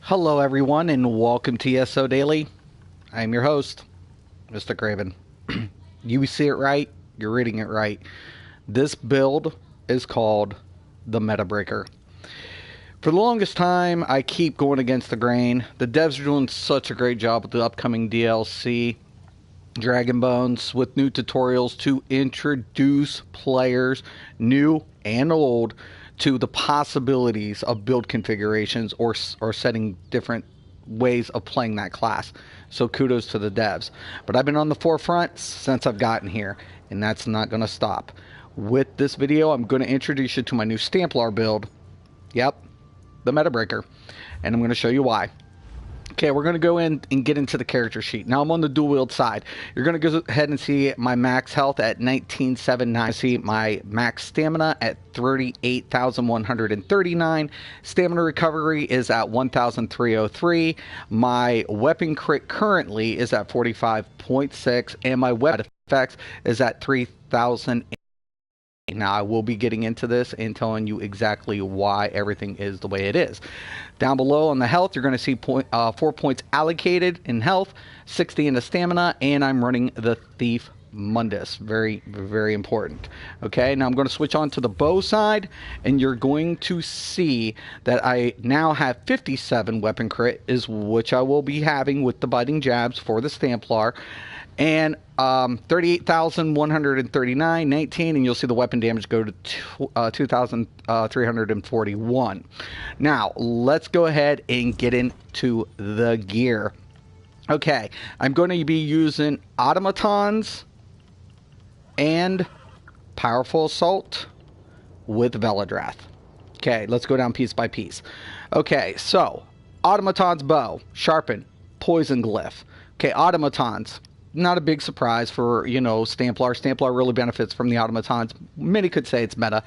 Hello, everyone, and welcome to ESO Daily. I'm your host, Mr. Craven. You see it right, you're reading it right. This build is called the Meta Breaker. For the longest time, I keep going against the grain. The devs are doing such a great job with the upcoming DLC, Dragon Bones, with new tutorials to introduce players, new and old, to the possibilities of build configurations or setting different ways of playing that class. So kudos to the devs. But I've been on the forefront since I've gotten here, and that's not going to stop. With this video, I'm going to introduce you to my new Stamplar build. Yep, the Meta Breaker. And I'm going to show you why. Okay, we're going to go in and get into the character sheet. Now I'm on the dual wield side. You're going to go ahead and see my max health at 1979. See my max stamina at 38,139. Stamina recovery is at 1,303. My weapon crit currently is at 45.6. And my weapon effects is at 3,000. Now, I will be getting into this and telling you exactly why everything is the way it is. Down below on the health, you're going to see 4 points allocated in health, 60 in the stamina, and I'm running the Thief Mundus. Very, very important. Okay, now I'm going to switch on to the bow side, and you're going to see that I now have 57 weapon crit, which I will be having with the biting jabs for the Stamplar. And 38,139, 19, and you'll see the weapon damage go to 2,341. Now, let's go ahead and get into the gear. Okay, I'm going to be using automatons and powerful assault with Veladrath. Okay, let's go down piece by piece. Okay, so automaton's bow, sharpen, poison glyph. Okay, automatons. Not a big surprise for, Stamplar. Stamplar really benefits from the automatons. Many could say it's meta,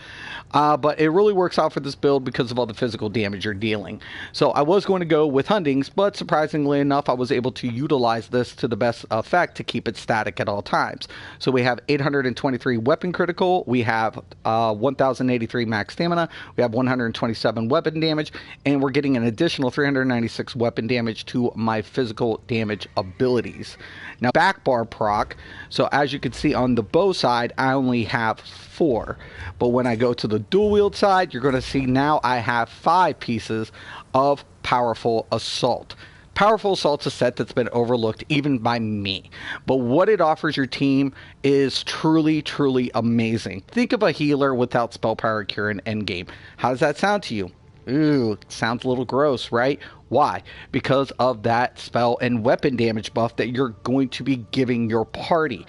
but it really works out for this build because of all the physical damage you're dealing. So I was going to go with Hundings, but surprisingly enough, I was able to utilize this to the best effect to keep it static at all times. So we have 823 weapon critical, we have 1,083 max stamina, we have 127 weapon damage, and we're getting an additional 396 weapon damage to my physical damage abilities. Now, back bar proc, so as you can see on the bow side, I only have 4. But when I go to the dual wield side, you're going to see now I have 5 pieces of powerful assault. Powerful Assault's a set that's been overlooked even by me. But what it offers your team is truly, truly amazing. Think of a healer without spell power cure in endgame. How does that sound to you? Ooh, it sounds a little gross, right? Why? Because of that spell and weapon damage buff that you're going to be giving your party.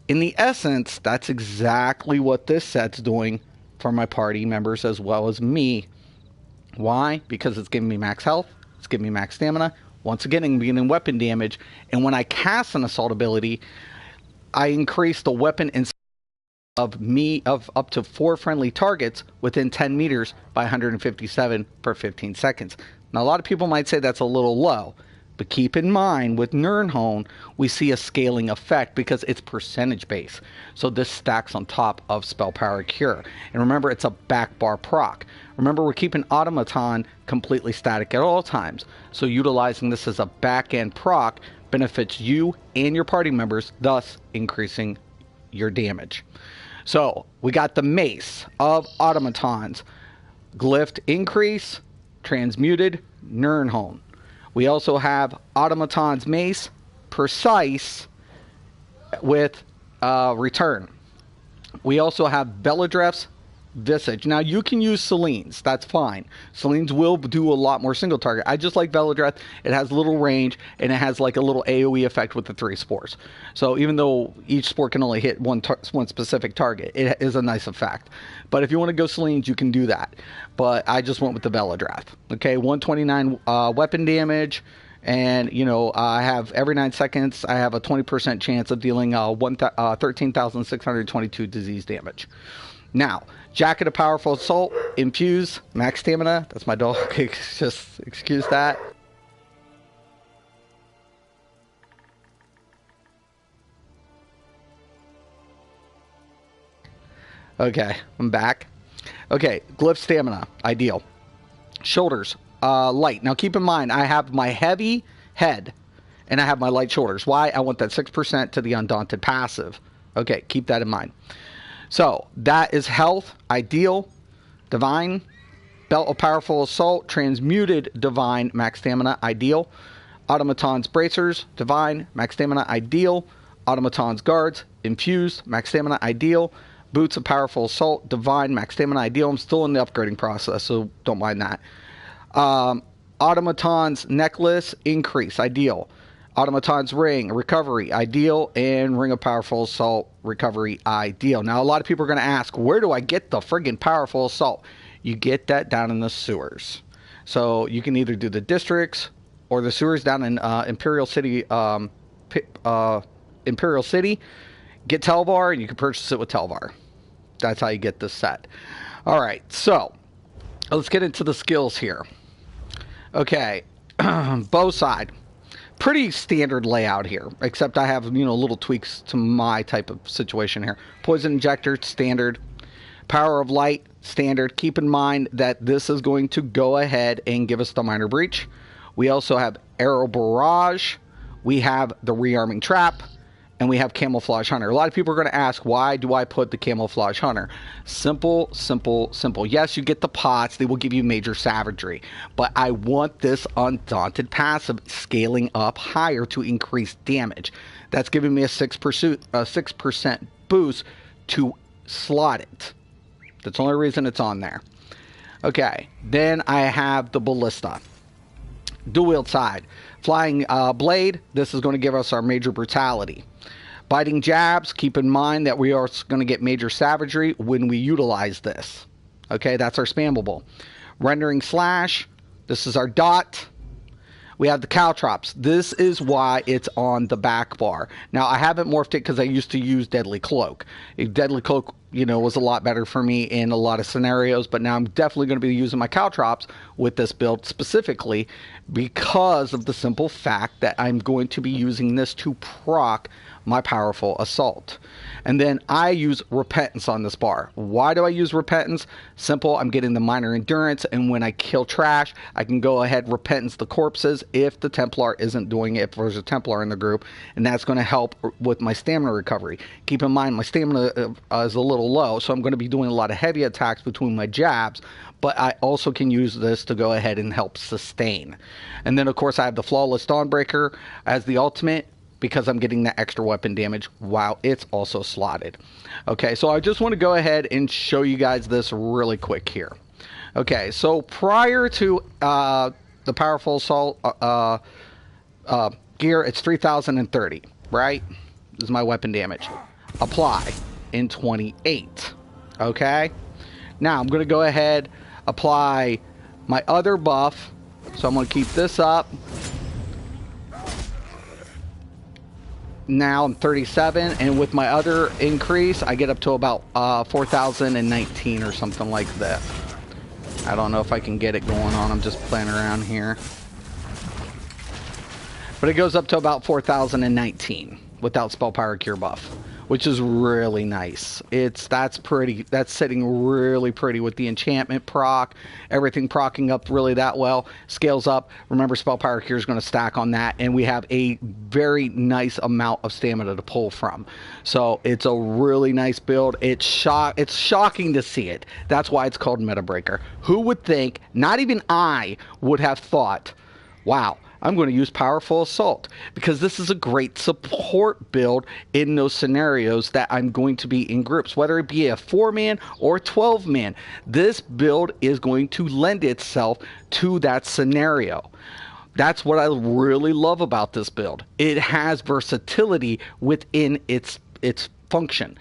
In the essence, that's exactly what this set's doing for my party members as well as me. Why? Because it's giving me max health, it's giving me max stamina, once again I'm getting weapon damage, and when I cast an assault ability, I increase the weapon and of up to 4 friendly targets within 10 meters by 157 per 15 seconds. Now, a lot of people might say that's a little low, but keep in mind with Nirnhone, we see a scaling effect because it's percentage based. So this stacks on top of spell power cure. And remember, it's a back bar proc. Remember, we're keeping automaton completely static at all times. So utilizing this as a back end proc benefits you and your party members, thus increasing your damage. So we got the mace of automatons, glyphed increase, transmuted, Nirnhone. We also have automaton's mace, precise, with return. We also have Veladrath's Visage. Now, you can use Celine's. That's fine. Celine's will do a lot more single target. I just like Veladrath. It has little range, and it has like a little AoE effect with the 3 spores. So even though each spore can only hit one specific target, it is a nice effect. But if you want to go Celine's, you can do that. But I just went with the Veladrath. Okay, 129 weapon damage. And, I have every 9 seconds, I have a 20% chance of dealing 13,622 disease damage. Now, Jacket of Powerful Assault, Infuse, Max Stamina. That's my dog. Just excuse that. Okay, I'm back. Okay, Glyph Stamina, ideal. Shoulders, light. Now keep in mind, I have my heavy head and I have my light shoulders. Why? I want that 6% to the Undaunted passive. Okay, keep that in mind. So that is health, ideal, divine, belt of powerful assault, transmuted divine, max stamina, ideal, automatons bracers, divine, max stamina, ideal, automatons guards, infused, max stamina, ideal, boots of powerful assault, divine, max stamina, ideal. I'm still in the upgrading process, so don't mind that. Automaton's necklace, increase, ideal. Automaton's ring, recovery, ideal. And ring of powerful assault, recovery, ideal. Now, a lot of people are going to ask, where do I get the friggin' powerful assault? You get that down in the sewers. So you can either do the districts or the sewers down in Imperial City. Imperial City. Get Telvar, and you can purchase it with Telvar. That's how you get this set. All right, so let's get into the skills here. Okay, bow side. Pretty standard layout here, except I have, little tweaks to my type of situation here. Poison injector, standard. Power of light, standard. Keep in mind that this is going to go ahead and give us the minor breach. We also have arrow barrage. We have the rearming trap. And we have Camouflage Hunter. A lot of people are going to ask, why do I put the Camouflage Hunter? Simple, simple, simple. Yes, you get the pots. They will give you major savagery. But I want this Undaunted passive scaling up higher to increase damage. That's giving me a 6% boost to slot it. That's the only reason it's on there. Okay, then I have the Ballista. Dual wield side. Flying blade. This is going to give us our major brutality. Biting jabs, keep in mind that we are going to get major savagery when we utilize this. Okay, that's our spammable. Rendering slash, this is our dot. We have the caltrops. This is why it's on the back bar. Now, I haven't morphed it because I used to use Deadly Cloak. Deadly Cloak, was a lot better for me in a lot of scenarios, but now I'm definitely going to be using my caltrops with this build specifically because of the simple fact that I'm going to be using this to proc my powerful assault. And then I use repentance on this bar. Why do I use repentance? Simple, I'm getting the minor endurance, and when I kill trash, I can go ahead repentance the corpses if the Templar isn't doing it, if there's a Templar in the group, and that's going to help with my stamina recovery. Keep in mind, my stamina is a little low, so I'm going to be doing a lot of heavy attacks between my jabs, but I also can use this to go ahead and help sustain. And then, of course, I have the Flawless Dawnbreaker as the ultimate, because I'm getting that extra weapon damage while it's also slotted. Okay, so I just want to go ahead and show you guys this really quick here. Okay, so prior to the powerful assault gear, it's 3030, right? This is my weapon damage. Apply in 28. Okay, now I'm going to go ahead, apply my other buff. So I'm going to keep this up. Now I'm 37, and with my other increase, I get up to about 4,019 or something like that. I don't know if I can get it going on. I'm just playing around here. But it goes up to about 4,019 without Spell Power Cure buff, which is really nice. That's sitting really pretty with the enchantment proc, everything procking up really that well. Scales up. Remember, Spell Power Cure is going to stack on that, and we have a very nice amount of stamina to pull from. So it's a really nice build. It's shocking to see it. That's why it's called Meta Breaker. Who would think? Not even I would have thought, wow, I'm going to use Powerful Assault, because this is a great support build in those scenarios that I'm going to be in groups, whether it be a 4-man or 12-man. This build is going to lend itself to that scenario. That's what I really love about this build. It has versatility within its function.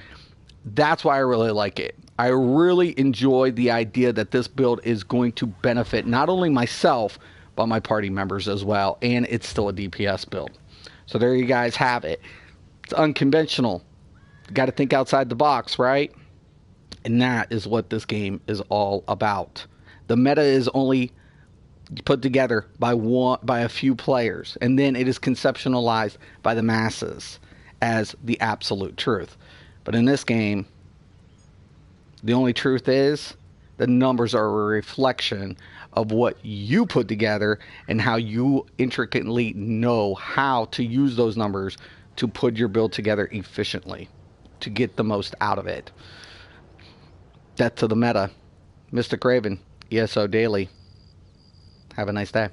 That's why I really like it. I really enjoy the idea that this build is going to benefit not only myself, by my party members as well, and it's still a DPS build. So there you guys have it. It's unconventional. You got to think outside the box, right? And that is what this game is all about. The meta is only put together by a few players, and then it is conceptualized by the masses as the absolute truth. But in this game, the only truth is the numbers are a reflection of what you put together and how you intricately know how to use those numbers to put your build together efficiently to get the most out of it. That's to the meta. Mr. Craven, ESO Daily. Have a nice day.